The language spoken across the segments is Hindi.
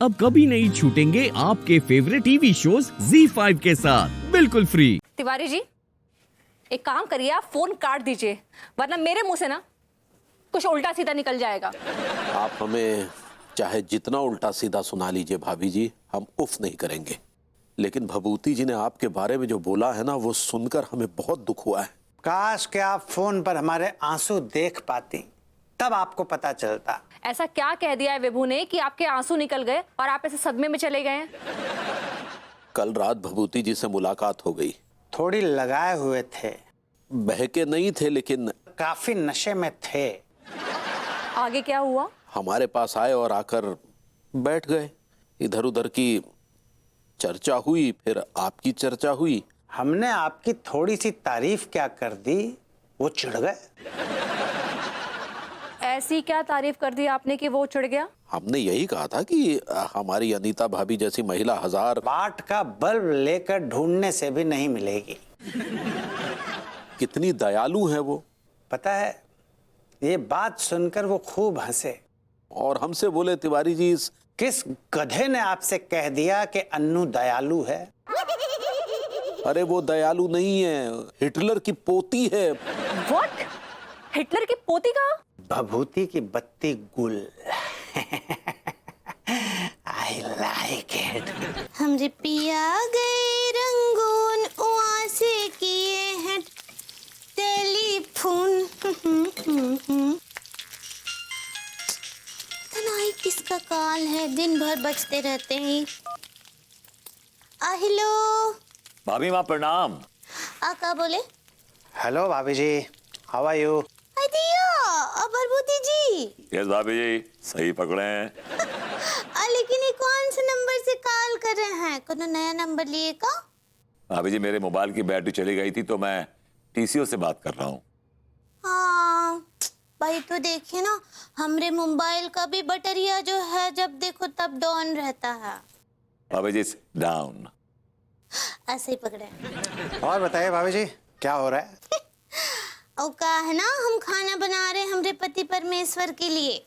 अब कभी नहीं छूटेंगे आपके फेवरेट टीवी शोज ZEE5 के साथ बिल्कुल फ्री। तिवारी जी, एक काम करिए, आप फोन काट दीजिए, वरना मेरे मुंह से ना कुछ उल्टा सीधा निकल जाएगा। आप हमें चाहे जितना उल्टा सीधा सुना लीजिए भाभी जी, हम उफ नहीं करेंगे। लेकिन भभूति जी ने आपके बारे में जो बोला है ना, वो सुनकर हमें बहुत दुख हुआ है। काश कि आप फोन पर हमारे आंसू देख पाती, तब आपको पता चलता। ऐसा क्या कह दिया है विभू ने कि आपके आंसू निकल गए और आप ऐसे सदमे में चले गए हैं? कल रात भभूति जी से मुलाकात हो गई। थोड़ी लगाए हुए थे, बहके नहीं थे लेकिन काफी नशे में थे। आगे क्या हुआ? हमारे पास आए और आकर बैठ गए। इधर उधर की चर्चा हुई, फिर आपकी चर्चा हुई। हमने आपकी थोड़ी सी तारीफ क्या कर दी, वो चिढ़ गए। ऐसी क्या तारीफ कर दी आपने कि वो चिढ़ गया? हमने यही कहा था कि हमारी अनीता भाभी जैसी महिला हजार बाट का बल्ब लेकर ढूंढने से भी नहीं मिलेगी। कितनी दयालु है वो। पता है, ये बात सुनकर वो खूब हंसे और हमसे बोले, तिवारी जी किस गधे ने आपसे कह दिया कि अन्नू दयालु है? अरे वो दयालु नहीं है, हिटलर की पोती है। व्हाट? हिटलर की पोती कहाँ? भभूति की बत्ती गुल। I like it. हमरे पिया गए रंगून वहाँ से किए हैं टेलीफोन। तनाई किसका कॉल है, दिन भर बजते रहते हैं। हेलो भाभी माँ प्रणाम। आका बोले। हेलो भाभी जी, हाउ आर यू? दिया अबरबूती जी। यस भाभी जी, सही पकड़े हैं। लेकिन ये कौन से नंबर से कॉल कर रहे हैं? कोनो नया नंबर लिए का? भाभी जी, मेरे मोबाइल की बैटरी चली गई थी तो मैं टीसीओ से बात कर रहा हूँ। हाँ भाई, तो देखिए ना, हमरे मोबाइल का भी बैटरिया जो है जब देखो तब डाउन रहता है। भाभी जी डाउन। ऐसे ही पकड़े। और बताइए भाभी जी, क्या हो रहा है? और का है ना, हम खाना बना रहे हैं हमरे पति परमेश्वर के लिए।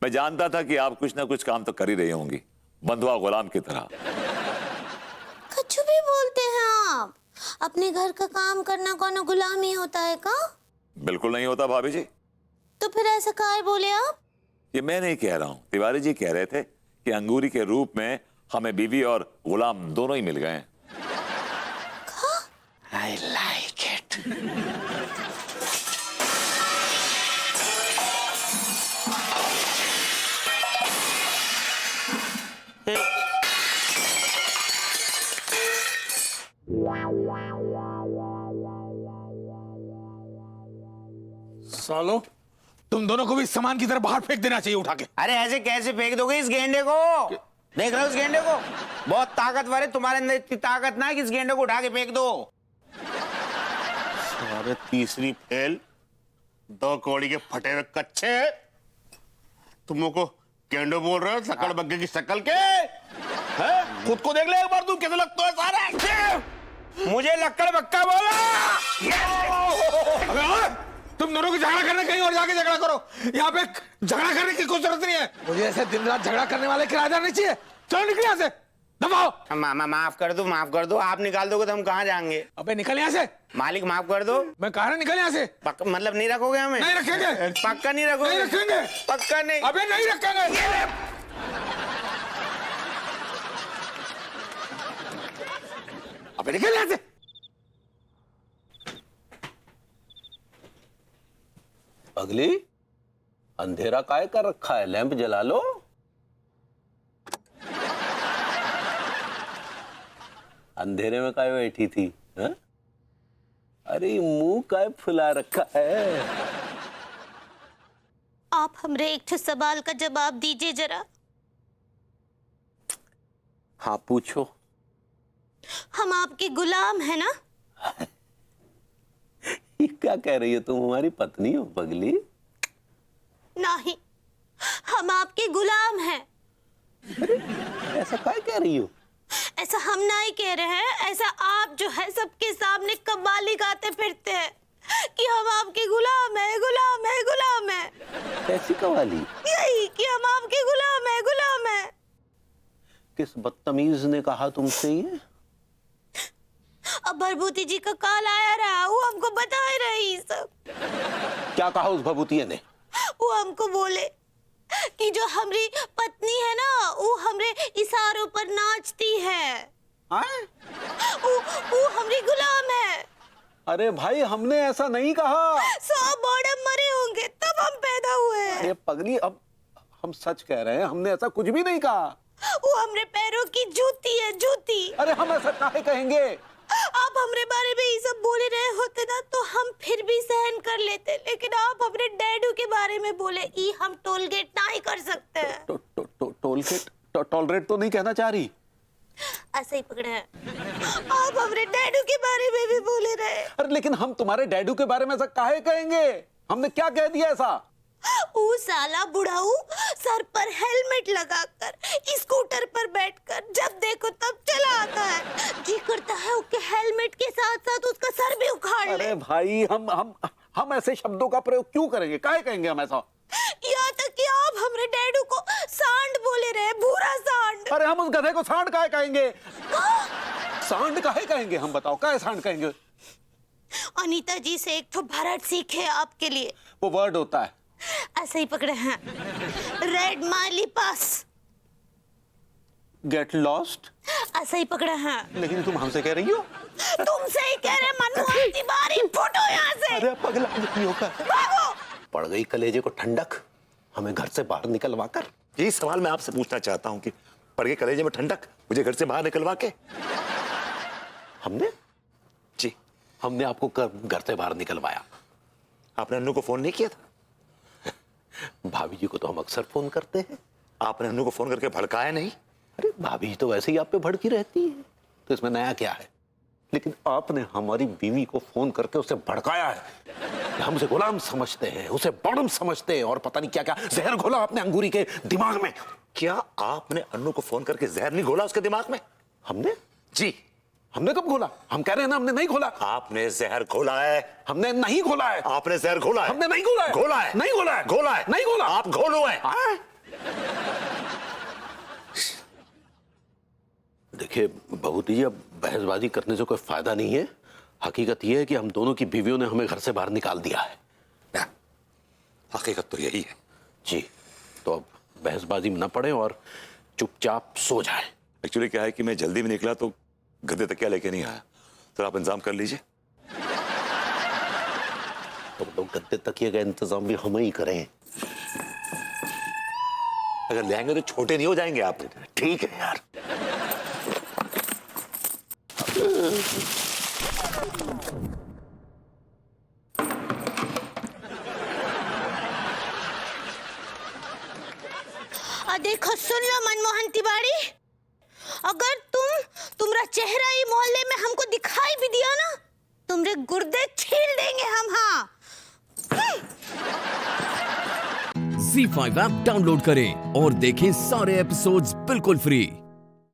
मैं जानता था कि आप कुछ ना कुछ काम तो कर ही रही होंगी, बंधुआ गुलाम की तरह। कुछ भी बोलते हैं आप। अपने घर का काम करना कोनो गुलामी होता है का? बिल्कुल नहीं होता भाभी जी। तो फिर ऐसा काहे बोले आप? ये मैं नहीं कह रहा हूँ, तिवारी जी कह रहे थे कि अंगूरी के रूप में हमें बीवी और गुलाम दोनों ही मिल गए हैं। I like it. सालो, तुम दोनों को भी सामान की तरह बाहर फेंक देना चाहिए उठा के। अरे ऐसे कैसे फेंक दोगे इस गेंडे को? देख रहे हो इस गेंडे को? बहुत ताकतवर है, तुम्हारे अंदर इतनी ताकत ना है कि इस गेंडे को उठा के फेंक दो। अरे तीसरी फेल, दो कौड़ी के फटे हुए कच्चे। तुम को गेंडो बोल रहे हो? शकल बग्गे की शक्ल के हैं? खुद को देख ले एक बार, तुम कैसे लगता है सारे। मुझे लक्कड़ बक्का बोला। तुम दोनों को झगड़ा करने कहीं और जाके झगड़ा करो, यहाँ पे झगड़ा करने की कोई जरूरत नहीं है। मुझे ऐसे दिन रात झगड़ा करने वाले किराएदार नहीं चाहिए। चलो निकल यहाँ से, दबाओ। मामा माफ कर दो, माफ कर दो। आप निकाल दोगे तो हम कहाँ जाएंगे? अबे निकल यहाँ से। मालिक माफ कर दो। मैं कह रहा निकल यहाँ से। मतलब नहीं रखोगे हमें? नहीं रखेंगे। पक्का नहीं रखोगे? नहीं रखेंगे। पक्का नहीं? अबे नहीं रखेंगे। अबे निकल यहाँ से। अगली अंधेरा काय कर रखा है, लैंप जला लो। अंधेरे में काय बैठी थी हा? अरे मुंह काय फुला रखा है। आप हमरे एक ठो सवाल का जवाब दीजिए जरा। हाँ पूछो। हम आपके गुलाम है ना? ये क्या कह रही है, तुम हमारी पत्नी हो पगली? नहीं, हम आपके गुलाम हैं। ऐसा क्या कह रही हो? ऐसा हम नहीं कह रहे हैं, ऐसा आप जो है सबके सामने कव्वाली गाते फिरते हैं कि हम आपके गुलाम है, गुलाम है, गुलाम है। कैसी कवाली? यही कि हम आपके गुलाम है, गुलाम है। किस बदतमीज ने कहा तुमसे ये? अब भरभूति जी का कॉल आया रहा, वो हमको बता रही सब। क्या कहा उस भभूतिया ने? वो हमको बोले कि जो हमारी पत्नी है ना, वो हमरे इशारों पर नाचती है। आए? वो हमारी गुलाम है। अरे भाई, हमने ऐसा नहीं कहा। 100 बॉर्डर मरे होंगे तब हम पैदा हुए हैं। अरे पगली, अब हम सच कह रहे हैं, हमने ऐसा कुछ भी नहीं कहा। वो हमरे पैरों की जूती है, जूती। अरे हम ऐसा काहे कहेंगे? आप हमरे बारे में ये सब बोले रहे होते ना तो हम फिर भी सहन कर लेते, लेकिन आप अपने डैडू के बारे में बोले, ये हम टोलगेट नहीं कर सकते हैं। टोलगेट टॉलरेट तो नहीं कहना चाह रही? ऐसे ही पकड़े हैं। आप हमरे डैडू के बारे में भी बोले रहे। अरे लेकिन हम तुम्हारे डैडू के बारे में ऐसा काहे कहेंगे? हमने क्या कह दिया ऐसा? वो साला बुढ़ाऊ सर पर हेलमेट लगाकर स्कूटर पर बैठकर जब देखो तब चला आता है। जी करता है उसके हेलमेट के साथ साथ उसका सर भी उखाड़ ले। अरे भाई, हम ऐसे शब्दों का प्रयोग क्यों करेंगे? काहे कहेंगे हम ऐसा? यहाँ तक कि आप हमारे डैडू को सांड बोले रहे, भूरा सांड। अरे हम उस गधे को सांड काहे कहेंगे? सांड काहे कहेंगे? हम बताओ, काहे सांड कहेंगे? अनीता जी से एक तो भरत सीखे आपके लिए। वो वर्ड होता है। ऐसे ही पकड़े हैं। रेड माइली पास। Get lost. ऐसे ही पकड़े हैं। लेकिन तुम हमसे कह रही हो? तुमसे ही कह रहे मनमोहन तिवारी, फुटो यहाँ से। अरे पगला, नहीं होगा। भागो। पड़ गई कलेजे को ठंडक, हमें घर से बाहर निकलवा कर। यही सवाल मैं आपसे पूछना चाहता हूं कि पड़ गए कलेजे में ठंडक, मुझे घर से बाहर निकलवा के? हमने? जी। हमने आपको घर से बाहर निकलवाया। आपने अन्नू को फोन नहीं किया था? भाभी जी को तो हम अक्सर फोन करते हैं। आपने अन्नू को फोन करके भड़काया नहीं? अरे भाभी जी तो वैसे ही आप पे भड़की रहती है, तो इसमें नया क्या है? लेकिन आपने हमारी बीवी को फोन करके उसे भड़काया है। हम उसे गुलाम समझते हैं, उसे बॉडम समझते हैं, और पता नहीं क्या क्या जहर घोला आपने अंगूरी के दिमाग में। क्या आपने अन्नू को फोन करके जहर नहीं घोला उसके दिमाग में? हमने? जी। हमने कब घोला? हम कह रहे हैं ना, हमने नहीं घोला। आपने जहर घोला है। हमने नहीं घोला है। आपने जहर घोला है। हमने नहीं घोला है। घोला है। नहीं घोला है। घोला है। नहीं घोला। आप घोलो हैं। देखिए भभूति जी, अब बहसबाजी करने से कोई फायदा नहीं है। हकीकत यह है कि हम दोनों की बीवियों ने हमें घर से बाहर निकाल दिया है। हकीकत तो यही है। जी, तो अब बहसबाजी में न पड़े और चुपचाप सो जाए। एक्चुअली क्या है कि मैं जल्दी में निकला तो गद्दे तक क्या लेके नहीं आया, तो आप इंतजाम कर लीजिए। तो गद्दे तकिए का इंतजाम भी हम ही करें। अगर ले आएंगे तो छोटे नहीं हो जाएंगे आप? ठीक है यार। देखो, सुन लो मनमोहन तिवारी, अगर तुम्हारा चेहरा ही मोहल्ले में हमको दिखाई भी दिया ना, तुम्हारे गुर्दे छील देंगे हम। हाँ। ZEE5 ऐप डाउनलोड करें और देखें सारे एपिसोड्स बिल्कुल फ्री।